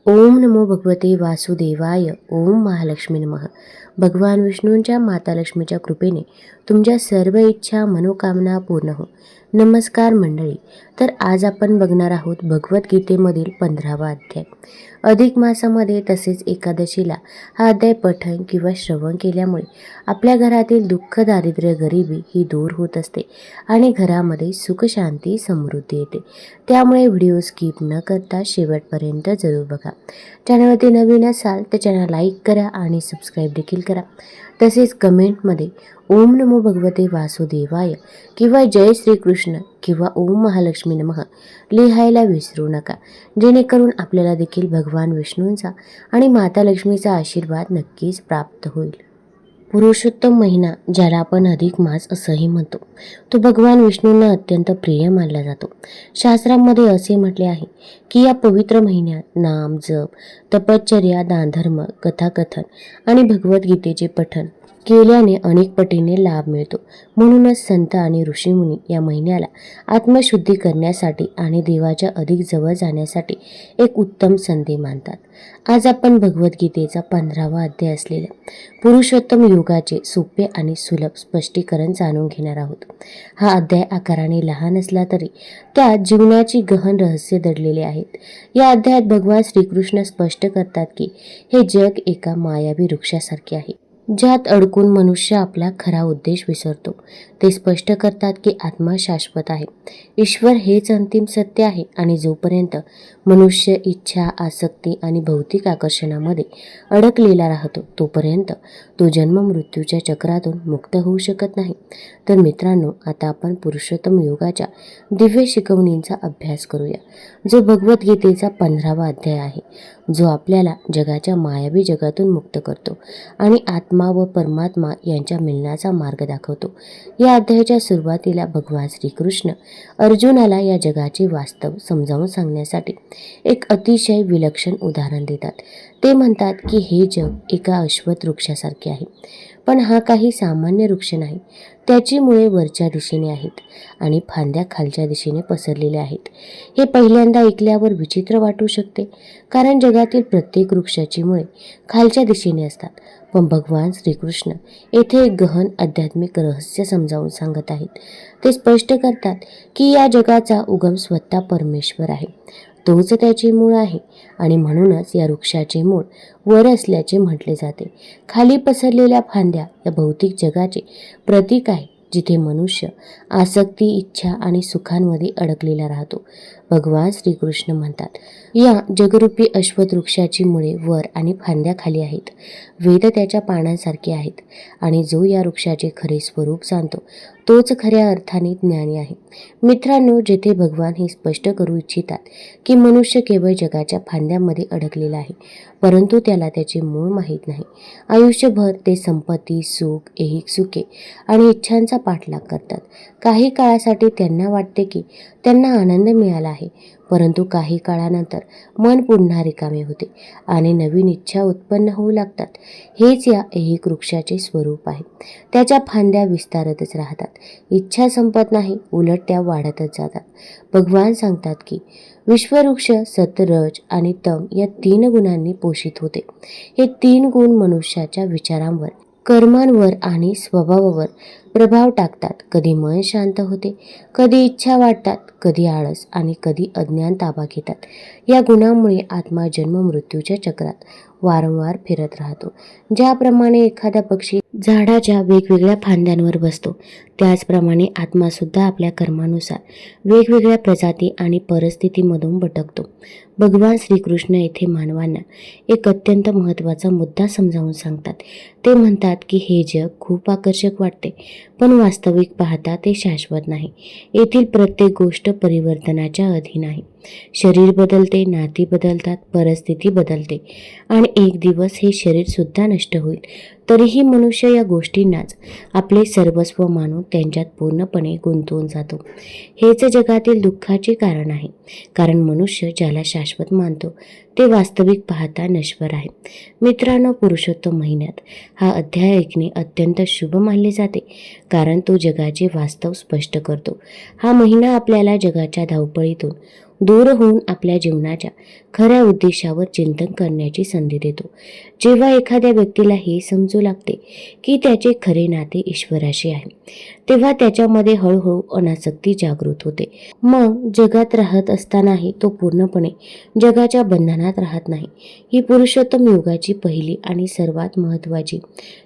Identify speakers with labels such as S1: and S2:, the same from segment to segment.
S1: ओम नमो भगवते वासुदेवाय. ओम महालक्ष्मी नमः. भगवान विष्णूंच्या माता लक्ष्मीच्या कृपेने तुमच्या सर्व इच्छा मनोकामना पूर्ण हो. नमस्कार मंडळी. तर आज आपण बघणार आहोत भगवद्गीतेमधील 15वा अध्याय. अधिक मासामध्ये तसेच एकादशीला हा अध्याय पठण किंवा श्रवण केल्यामुळे आपल्या घरातील दुःख, दारिद्र्य, गरिबी ही दूर होत असते आणि घरामध्ये सुख, शांती, समृद्धी येते. त्यामुळे व्हिडिओ स्किप न करता शेवटपर्यंत जरूर बघा. चॅनलवरती नवीन असाल तर चॅनल लाईक करा आणि सबस्क्राईब देखील करा. तसेच कमेंटमध्ये ओम नमो भगवते वासुदेवाय किंवा जय श्रीकृष्ण किंवा ओम महालक्ष्मी नमः लिहायला विसरू नका, जेणेकरून आपल्याला देखील भगवान विष्णूंचा आणि माता लक्ष्मीचा आशीर्वाद नक्कीच प्राप्त होईल. पुरुषोत्तम महिना, ज्याला आपण अधिक मास असंही म्हणतो, तो भगवान विष्णूंना अत्यंत प्रिय मानला जातो. शास्त्रांमध्ये असे म्हटले आहे की या पवित्र महिन्यात नाम, जप, तपश्चर्या, दानधर्म, कथाकथन आणि भगवद्गीतेचे पठण केल्याने अनेक पटीने लाभ मिळतो. म्हणूनच संत आणि ऋषीमुनी या महिन्याला आत्मशुद्धी करण्यासाठी आणि देवाच्या अधिक जवळ जाण्यासाठी एक उत्तम संधी मानतात. आज आपण भगवद्गीतेचा 15वा अध्याय असलेल्या पुरुषोत्तम युगाचे सोपे आणि सुलभ स्पष्टीकरण जाणून घेणार आहोत. हा अध्याय आकाराने लहान असला तरी त्यात जीवनाची गहन रहस्य दडलेले आहेत. या अध्यायात भगवान श्रीकृष्ण स्पष्ट करतात की हे जग एका मायावी वृक्षासारखे आहे, ज्यात अडकून मनुष्य आपला खरा उद्देश विसरतो. ते स्पष्ट करतात की आत्मा शाश्वत आहे, ईश्वर हेच अंतिम सत्य आहे आणि जोपर्यंत मनुष्य इच्छा, आसक्ती आणि भौतिक आकर्षणामध्ये अडकलेला राहतो तोपर्यंत तो जन्म मृत्यूच्या चक्रातून मुक्त होऊ शकत नाही. तर मित्रांनो, आता आपण पुरुषोत्तम योगाच्या दिव्य शिकवणींचा अभ्यास करूया, जो भगवद्गीतेचा 15वा अध्याय आहे, जो आपल्याला जगाच्या मायावी जगातून मुक्त करतो आणि आत्मा व परमात्मा यांच्या मिलनाचा मार्ग दाखवतो. या अध्यायाच्या सुरुवातीला भगवान श्रीकृष्ण अर्जुनाला या जगाचे वास्तव समजावून सांगण्यासाठी एक अतिशय विलक्षण उदाहरण देतात. ते म्हणतात की हे जग एका अश्वत्थ वृक्षासारखे आहे, पण हा काही सामान्य वृक्ष नाही. त्याची मुळे वरच्या दिशेने आहेत आणि फांद्या खालच्या दिशेने पसरलेल्या आहेत. हे पहिल्यांदा ऐकल्यावर विचित्र वाटू शकते, कारण जगातील प्रत्येक वृक्षाची मुळे खालच्या दिशेने असतात. पण भगवान श्रीकृष्ण येथे एक गहन आध्यात्मिक रहस्य समजावून सांगत आहेत. ते स्पष्ट करतात की या जगाचा उगम स्वतः परमेश्वर आहे, तोच त्याचे मूळ आहे आणि म्हणूनच या वृक्षाचे मूळ वर असल्याचे म्हटले जाते. खाली पसरलेल्या फांद्या या भौतिक जगाचे प्रतीक आहे, जिथे मनुष्य आसक्ती, इच्छा आणि सुखांमध्ये अडकलेला राहतो. भगवान श्रीकृष्ण म्हणतात, या जगरूपी अश्वत्थ वृक्षाची मुळे वर आणि फांद्या खाली आहेत. वेद त्याच्या पानांसारखे आहेत आणि जो या वृक्षाचे खरे स्वरूप जाणतो तोच खऱ्या अर्थाने ज्ञानी आहे. मित्रांनो, जेथे भगवान हे स्पष्ट करू इच्छितात की मनुष्य केवळ जगाच्या फांद्यांमध्ये अडकलेला आहे, परंतु त्याला त्याचे मूळ माहीत नाही. आयुष्यभर ते संपत्ती, सुख, ऐहिक सुखे आणि इच्छांचा पाठलाग करतात. काही काळासाठी त्यांना वाटते की त्यांना आनंद मिळाला आहे, परंतु काही काळानंतर मन पुन्हा रिकामे होते आणि नवीन इच्छा उत्पन्न होऊ लागतात. हेच या ऐहिक वृक्षाचे स्वरूप आहे. त्याच्या फांद्या विस्तारतच राहतात, इच्छा संपत नाही, उलट त्या वाढतच जातात. भगवान सांगतात की विश्ववृक्ष सत, रज आणि तम या 3 गुणांनी पोषित होते. हे 3 गुण मनुष्याच्या विचारांवर, कर्मांवर आणि स्वभावावर प्रभाव टाकतात. कधी मन शांत होते, कधी इच्छा वाढतात, कधी आळस आणि कधी अज्ञान ताबा घेतात. या गुणांमुळे आत्मा जन्म मृत्यूच्या चक्रात वारंवार फिरत राहतो. ज्याप्रमाणे एखादा पक्षी झाडाच्या वेगवेगळ्या फांद्यांवर बसतो, त्याचप्रमाणे आत्मासुद्धा आपल्या कर्मानुसार वेगवेगळ्या प्रजाती आणि परिस्थितीमधून भटकतो. भगवान श्रीकृष्ण येथे मानवांना एक अत्यंत महत्त्वाचा मुद्दा समजावून सांगतात. ते म्हणतात की हे जग खूप आकर्षक वाटते, पण वास्तविक पाहता ते शाश्वत नाही. येथील प्रत्येक गोष्ट परिवर्तनाच्या अधीन आहे. शरीर बदलते, नाती बदलतात, परिस्थिती बदलते आणि एक दिवस हे शरीर सुद्धा नष्ट होईल. तरीही मनुष्य या गोष्टींनाच आपले सर्वस्व मानून त्यांच्यात पूर्णपणे गुंतवून जातो. हेच जगातील दुःखाचे कारण आहे, कारण मनुष्य ज्याला शाश्वत मानतो ते वास्तविक पाहता नश्वर आहे. मित्रांनो, पुरुषोत्तम महिन्यात हा अध्याय ऐकणे अत्यंत शुभ मानले जाते, कारण तो जगाचे वास्तव स्पष्ट करतो. हा महिना आपल्याला जगाच्या धावपळीतून दूर होऊन आपल्या जीवनाच्या खऱ्या उद्देशावर चिंतन करण्याची संधी देतो. जेव्हा एखाद्या व्यक्तीला हे समजू लागते की त्याचे खरे नाते ईश्वराशी आहे, तेव्हा त्याच्यामध्ये हळूहळू अनासक्ती जागृत होते. मग जगात राहत असतानाही तो पूर्णपणे जगाच्या बंधनात राहत नाही. ही पुरुषोत्तम युगाची पहिली आणि सर्वात महत्त्वाची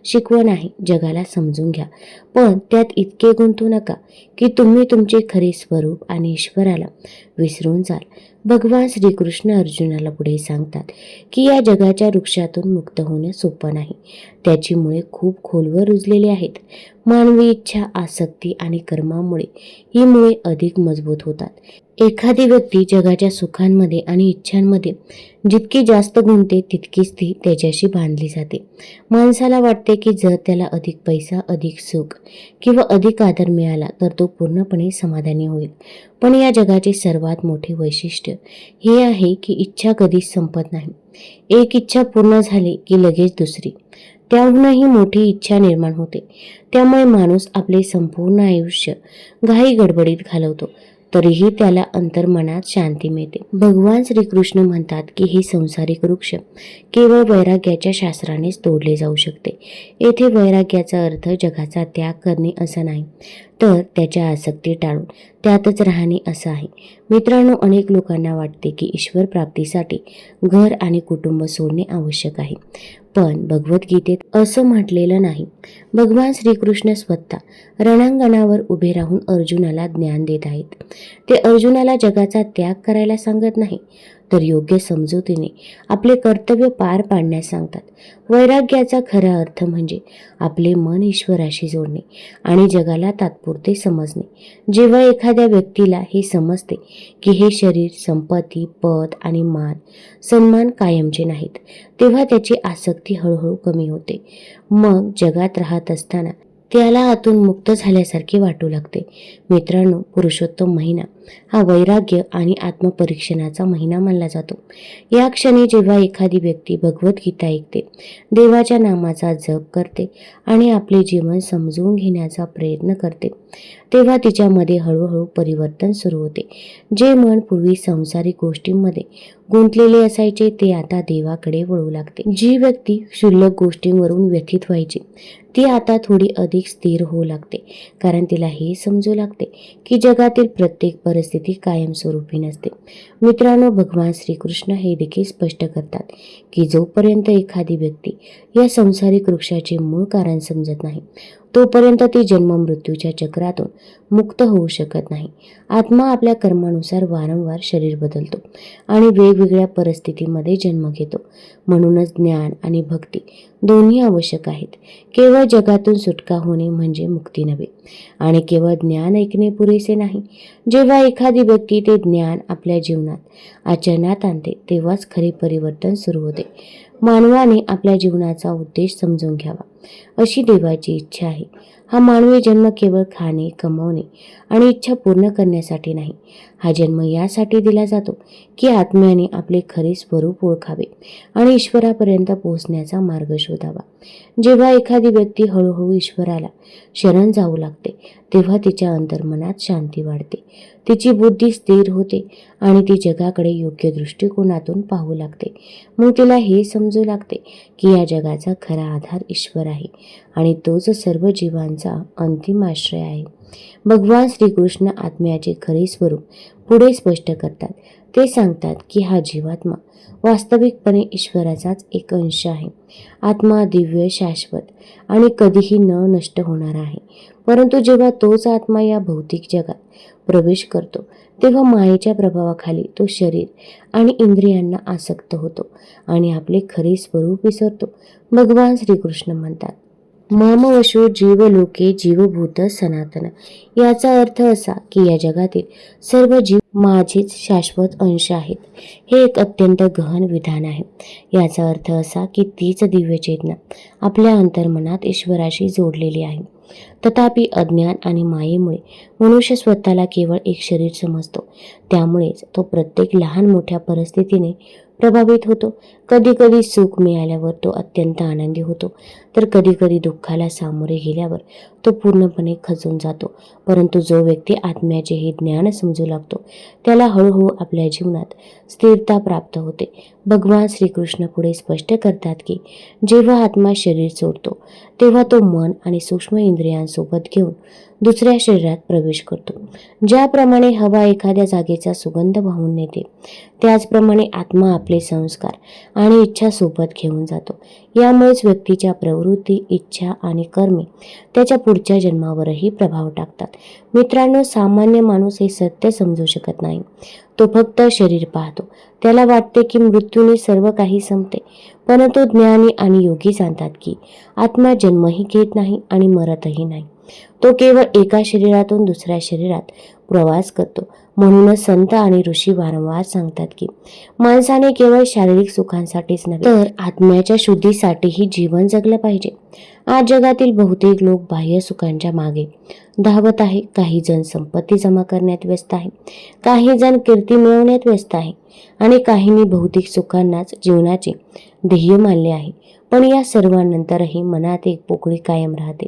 S1: शिकवण आहे. जगाला समजून घ्या, पण त्यात इतके गुंतू नका की तुम्ही तुमचे खरे स्वरूप आणि ईश्वराला विसरून जाल. भगवान श्रीकृष्ण अर्जुनाला पुढे सांगतात की या जगाच्या वृक्षातून मुक्त होणे सोपं नाही. त्याची मुळे खूप खोलवर रुजलेली आहेत. मानवी इच्छा, आसक्ती आणि कर्मामुळे ही मुळे अधिक मजबूत होतात. एखादी व्यक्ती जगाच्या सुखांमध्ये आणि इच्छांमध्ये जितकी जास्त गुंतते तितकीच ती त्याच्याशी बांधली जाते. माणसाला वाटते की जर त्याला अधिक पैसा, अधिक सुख किंवा अधिक आदर मिळाला तर तो पूर्णपणे समाधानी होईल. पण या जगाचे सर्वात मोठे वैशिष्ट्य हे आहे की इच्छा कधीच संपत नाही. एक इच्छा पूर्ण झाली की लगेच दुसरी, त्याहूनही मोठी इच्छा निर्माण होते. त्यामुळे माणूस आपले संपूर्ण आयुष्य घाई गडबडीत घालवतो, तरीही त्याला अंतर्मनात शांती मिळते. भगवान श्रीकृष्ण म्हणतात की हे संसारिक वृक्ष केवळ वैराग्याच्या शास्त्रानेच तोडले जाऊ शकते. येथे वैराग्याचा अर्थ जगाचा त्याग करणे असा नाही, तर त्याच्या आसक्ती टाळून त्यातच राहणे असा आहे. मित्रांनो, अनेक लोकांना वाटते की ईश्वर प्राप्तीसाठी घर आणि कुटुंब सोडणे आवश्यक आहे, पण भगवद्गीतेत असं म्हटलेलं नाही. भगवान श्रीकृष्ण स्वतः रणांगणावर उभे राहून अर्जुनाला ज्ञान देत आहेत. ते अर्जुनाला जगाचा त्याग करायला सांगत नाही, तर योग्य समजुतीने आपले कर्तव्य पार पाडण्यास सांगतात. वैराग्याचा खरा अर्थ म्हणजे आपले मन ईश्वराशी जोडणे आणि जगाला तात्पुरते समजणे. जेव्हा एखाद्या व्यक्तीला हे समजते की हे शरीर, संपत्ती, पद आणि मान सन्मान कायमचे नाहीत, तेव्हा त्याची आसक्ती हळूहळू कमी होते. मग जगात राहत असताना त्याला आतून मुक्त झाल्यासारखे वाटू लागते. मित्रांनो, पुरुषोत्तम महिना हा वैराग्य आणि आत्मपरीक्षणाचा महिना मानला जातो. या क्षणी जेव्हा एखादी व्यक्ती भगवद्गीता ऐकते, देवाच्या नामाचा जप करते आणि आपले जीवन समजून घेण्याचा प्रयत्न करते, तेव्हा तिच्यामध्ये हळूहळू परिवर्तन सुरू होते. जे मन पूर्वी सांसारिक गोष्टींमध्ये गुंतलेले असायचे ते आता देवाकडे वळू लागते. जी व्यक्ती क्षुल्लक गोष्टींवरून व्यथित व्हायची ती आता थोडी अधिक स्थिर होऊ लागते, कारण तिला हे समजू लागते की जगातील प्रत्येक परिस्थिती कायमस्वरूपी नसते. मित्रांनो, भगवान श्रीकृष्ण हे देखील स्पष्ट करतात की जोपर्यंत एखादी व्यक्ती या संसारिक वृक्षाचे मूळ कारण समजत नाही, तोपर्यंत ती जन्म मृत्यूच्या चक्रातून मुक्त होऊ शकत नाही. आत्मा आपल्या कर्मानुसार वारंवार शरीर बदलतो आणि वेगवेगळ्या परिस्थितीमध्ये जन्म घेतो. म्हणूनच ज्ञान आणि भक्ती दोन्ही आवश्यक आहेत. केवळ जगातून सुटका होणे म्हणजे मुक्ती नव्हे, आणि केवळ ज्ञान ऐकणे पुरेसे नाही. जेव्हा एखादी व्यक्ती ते ज्ञान आपल्या जीवनात आचरणात आणते, तेव्हाच खरे परिवर्तन सुरू होते. मानवाने आपल्या जीवनाचा उद्देश समजून घ्यावा, अशी देवाची इच्छा आहे. हा मानवी जन्म केवळ खाणे, कमवणे आणि इच्छा पूर्ण करण्यासाठी नाही. हा जन्म यासाठी दिला जातो की आत्म्याने आपले खरे स्वरूप ओळखावे आणि ईश्वरापर्यंत पोहोचण्याचा मार्ग शोधावा. जेव्हा एखादी व्यक्ती हळूहळू ईश्वराला शरण जाऊ लागते, तेव्हा तिच्या अंतर्मनात शांती वाढते, तिची बुद्धी स्थिर होते आणि ती जगाकडे योग्य दृष्टिकोनातून पाहू लागते. मग तिला हे समजू लागते की या जगाचा खरा आधार ईश्वर आहे आणि तोच सर्व जीवांचा अंतिम आश्रय आहे. भगवान श्रीकृष्ण आत्म्याचे खरे स्वरूप पुढे स्पष्ट करतात. ते सांगतात की हा जीवात्मा वास्तविकपणे ईश्वराचाच एक अंश आहे. आत्मा दिव्य, शाश्वत आणि कधीही न नष्ट होणारा आहे. परंतु जेव्हा तोच आत्मा या भौतिक जगात प्रवेश करतो, तेव्हा मायेच्या प्रभावाखाली तो शरीर आणि इंद्रियांना आसक्त होतो आणि आपले खरे स्वरूप विसरतो. भगवान श्रीकृष्ण म्हणतात, मामवशो जीवलोके जीवभूत सनातन. याचा अर्थ असा की या जगातील सर्व जीव माझेच शाश्वत अंश आहेत. हे एक अत्यंत गहन विधान आहे. याचा अर्थ असा की तीच दिव्य चेतना आपल्या अंतर्मनात ईश्वराशी जोडलेली आहे. तथापि अज्ञान आणि मायेमुळे मनुष्य स्वतःला केवळ एक शरीर समजतो. त्यामुळेच तो प्रत्येक लहान मोठ्या परिस्थितीने प्रभावित होतो. कधी कधी सुख मिळाल्यावर तो अत्यंत आनंदी होतो, तर कधी कधी दुःखाला सामोरे गेल्यावर तो पूर्णपणे खचून जातो. परंतु जो व्यक्ती आत्म्याचे हे ज्ञान समजू लागतो त्याला हळूहळू आपल्या जीवनात स्थिरता प्राप्त होते. भगवान श्रीकृष्ण पुढे स्पष्ट करतात की जेव्हा आत्मा शरीर सोडतो तेव्हा तो मन आणि सूक्ष्म इंद्रियांसोबत घेऊन दुसऱ्या शरीरात प्रवेश करतो. ज्याप्रमाणे हवा एखाद्या जागेचा सुगंध वाहून नेते त्याचप्रमाणे आत्मा आपले संस्कार आणि इच्छा सोबत घेऊन जातो. यामुळेच व्यक्तीच्या प्रवृत्ती, इच्छा आणि कर्मे त्याच्या पुढच्या जन्मावरही प्रभाव टाकतात. मित्रांनो, सामान्य माणूस हे सत्य समजू शकत नाही. तो फक्त शरीर पाहतो. त्याला वाटते की मृत्यूने सर्व काही संपते. परंतु ज्ञानी आणि योगी सांगतात की आत्मा जन्मही घेत नाही आणि मरतही नाही. तो केवळ एका शरीरातून दुसऱ्या शरीरात प्रवास करतो. म्हणूनच संत आणि ऋषी वारंवार सांगतात की माणसाने केवळ शारीरिक सुखांसाठीच नव्हे तर आत्म्याच्या शुद्धीसाठीही जीवन जगलं पाहिजे. आज जगातील बहुतेक लोक बाह्य सुखांच्या मागे धावत आहे. काही जण संपत्ती जमा करण्यात व्यस्त आहे, काही जण कीर्ती मिळवण्यात व्यस्त आहे आणि काहींनी भौतिक सुखांनाच जीवनाचे ध्येय मानले आहे. पण या सर्वांनंतरही मनात एक पोकळी कायम राहते,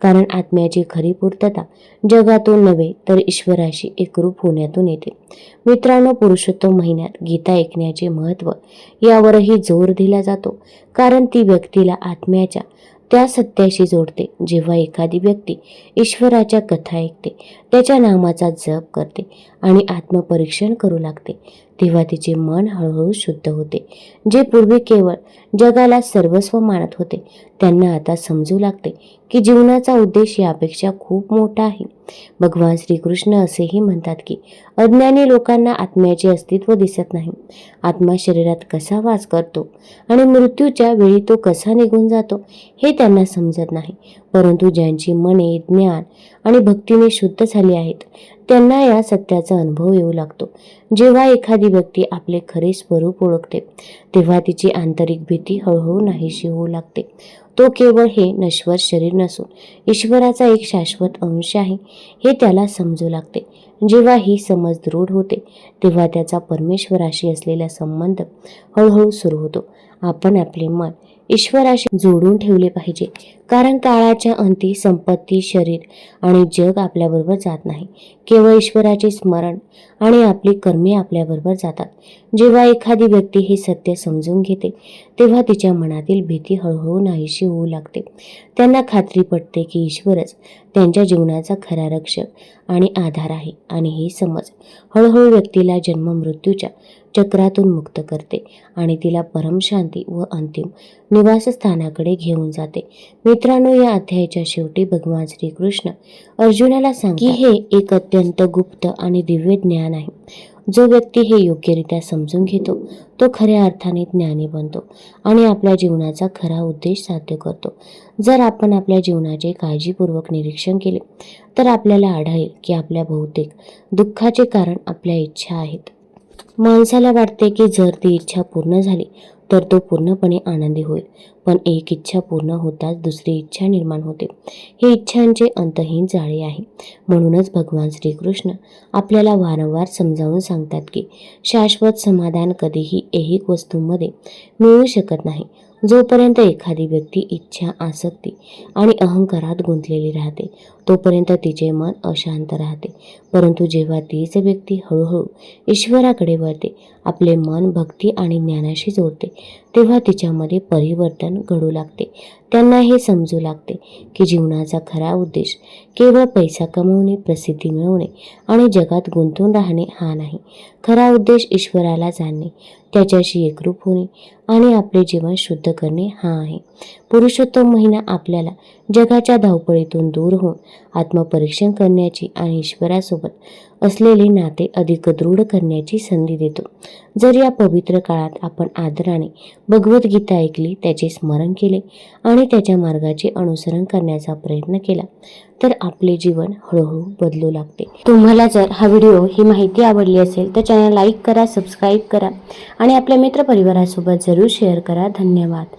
S1: कारण आत्म्याची खरी पूर्तता जगातून नव्हे तर ईश्वराशी एकरूप होण्यातून येते. मित्रांनो, पुरुषोत्तम महिन्यात गीता ऐकण्याचे महत्त्व यावरही जोर दिला जातो, कारण ती व्यक्तीला आत्म्याच्या त्या सत्याशी जोडते. जेव्हा एखादी व्यक्ती ईश्वराच्या कथा ऐकते, त्याच्या नामाचा जप करते आणि आत्मपरीक्षण करू लागते, तेव्हा तिचे मन हळूहळू शुद्ध होते. जे पूर्वी केवळ जगाला सर्वस्व मानत होते त्यांना आता समजू लागते की जीवनाचा उद्देश यापेक्षा खूप मोठा आहे. भगवान श्रीकृष्ण असेही म्हणतात की अज्ञानी लोकांना आत्म्याचे अस्तित्व दिसत नाही. आत्मा शरीरात कसा वास करतो आणि मृत्यूच्या वेळी तो कसा निघून जातो हे त्यांना समजत नाही. परंतु ज्यांची मने ज्ञान आणि भक्तीने शुद्ध झाली आहेत त्यांना या सत्याचा अनुभव येऊ लागतो. जेव्हा एखादी व्यक्ती आपले खरे स्वरूप ओळखते तेव्हा तिची आंतरिक भीती हळूहळू नाहीशी होऊ लागते. तो केवळ हे नश्वर शरीर नसून ईश्वराचा एक शाश्वत अंश आहे हे त्याला समजू लागते. जेव्हा ही समज दृढ होते तेव्हा त्याचा परमेश्वराशी असलेला संबंध हळूहळू सुरू होतो. आपण आपले मन ईश्वराशी जोडून ठेवले पाहिजे, कारण काळाच्या अंती संपत्ती, शरीर आणि जग आपल्याबरोबर जात नाही. केवळ ईश्वराचे स्मरण आणि आपली कर्मे आपल्याबरोबर जातात. जेव्हा एखादी व्यक्ती हे सत्य समजून घेते तेव्हा तिच्या मनातील भीती हळूहळू नाहीशी होऊ लागते. त्यांना खात्री पटते की ईश्वरच त्यांच्या जीवनाचा खरा रक्षक आणि आधार आहे आणि ही समज हळूहळू व्यक्तीला जन्म मृत्यूच्या चक्रातून मुक्त करते आणि तिला परमशांती व अंतिम निवासस्थानाकडे घेऊन जाते. मित्रांनो, या अध्यायाच्या शेवटी भगवान श्रीकृष्ण अर्जुनाला सांगतात की हे एक अत्यंत गुप्त आणि दिव्य ज्ञान आहे. जो व्यक्ती हे योग्यरित्या समजून घेतो तो खऱ्या अर्थाने ज्ञानी बनतो आणि आपल्या जीवनाचा खरा उद्देश साध्य करतो. जर आपण आपल्या जीवनाचे काळजीपूर्वक निरीक्षण केले तर आपल्याला आढळेल की आपल्या बहुतेक दुःखाचे कारण आपल्या इच्छा आहेत. माणसाला वाटते की जर ती इच्छा पूर्ण झाली तर तो पूर्णपणे आनंदी होईल, पण एक इच्छा पूर्ण होताच दुसरी इच्छा निर्माण होते. हे इच्छांचे अंतहीन जाळे आहे. म्हणूनच भगवान श्रीकृष्ण आपल्याला वारंवार समजावून सांगतात की शाश्वत समाधान कधीही ऐहिक वस्तूंमध्ये मिळू शकत नाही. जोपर्यंत एखादी व्यक्ती इच्छा, आसक्ती आणि अहंकारात गुंतलेली राहते तोपर्यंत तिचे मन अशांत राहते. परंतु जेव्हा तीच व्यक्ती हळूहळू ईश्वराकडे वळते, आपले मन भक्ती आणि ज्ञानाशी जोडते, तेव्हा तिच्यामध्ये परिवर्तन घडू लागते. त्यांना हे समजू लागते की जीवनाचा खरा उद्देश केवळ पैसा कमवणे, प्रसिद्धी मिळवणे आणि जगात गुंतून राहणे हा नाही. खरा उद्देश ईश्वराला जाणणे, त्याच्याशी एकरूप होणे आणि आपले जीवन शुद्ध करणे हा आहे. पुरुषोत्तम महिना आपल्याला जगाच्या धावपळीतून दूर होऊन आत्मपरीक्षण करण्याची आणि ईश्वरासोबत असलेले नाते अधिक दृढ करण्याची संधी देतो. जर या पवित्र काळात आपण आदराने भगवद्गीता ऐकली, त्याचे स्मरण केले आणि त्याच्या मार्गाचे अनुसरण करण्याचा प्रयत्न केला तर आपले जीवन हळूहळू बदलू लागते. तुम्हाला जर हा व्हिडिओ, ही माहिती आवडली असेल तर चॅनल लाईक करा, सबस्क्राईब करा आणि आपल्या मित्रपरिवारासोबत जरूर शेअर करा. धन्यवाद.